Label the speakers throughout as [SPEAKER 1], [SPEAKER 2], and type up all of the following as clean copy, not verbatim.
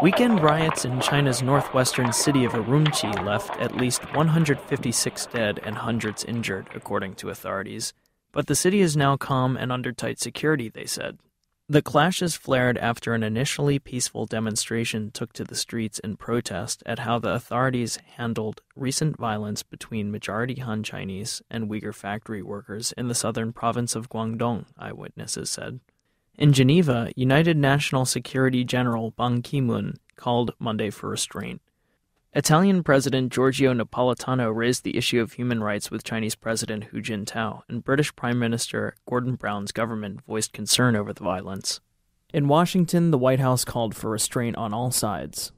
[SPEAKER 1] Weekend riots in China's northwestern city of Urumqi left at least 156 dead and hundreds injured, according to authorities. But the city is now calm and under tight security, they said. The clashes flared after an initially peaceful demonstration took to the streets in protest at how the authorities handled recent violence between majority Han Chinese and Uyghur factory workers in the southern province of Guangdong, eyewitnesses said. In Geneva, United National Security General Ban Ki-moon called Monday for restraint. Italian President Giorgio Napolitano raised the issue of human rights with Chinese President Hu Jintao, and British Prime Minister Gordon Brown's government voiced concern over the violence. In Washington, the White House called for restraint on all sides.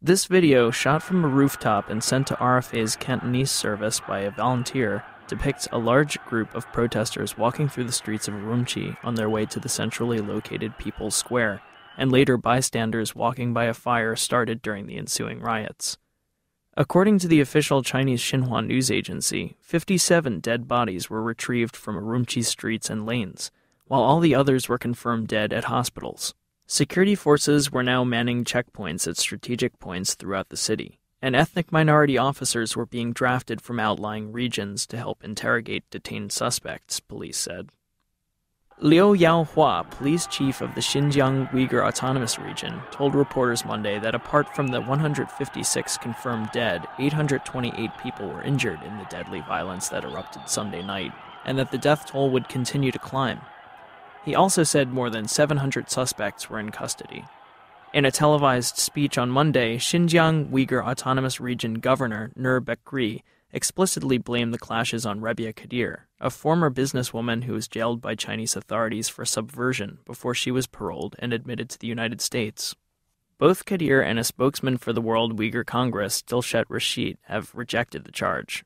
[SPEAKER 1] This video, shot from a rooftop and sent to RFA's Cantonese service by a volunteer, depicts a large group of protesters walking through the streets of Urumqi on their way to the centrally located People's Square, and later bystanders walking by a fire started during the ensuing riots. According to the official Chinese Xinhua news agency, 57 dead bodies were retrieved from Urumqi's streets and lanes, while all the others were confirmed dead at hospitals. Security forces were now manning checkpoints at strategic points throughout the city, and ethnic minority officers were being drafted from outlying regions to help interrogate detained suspects, police said. Liu Yaohua, police chief of the Xinjiang Uyghur Autonomous Region, told reporters Monday that apart from the 156 confirmed dead, 828 people were injured in the deadly violence that erupted Sunday night, and that the death toll would continue to climb. He also said more than 700 suspects were in custody. In a televised speech on Monday, Xinjiang Uyghur Autonomous Region Governor Nur Bekri explicitly blamed the clashes on Rebia Kadir, a former businesswoman who was jailed by Chinese authorities for subversion before she was paroled and admitted to the United States. Both Kadir and a spokesman for the World Uyghur Congress, Dilshat Rashid, have rejected the charge.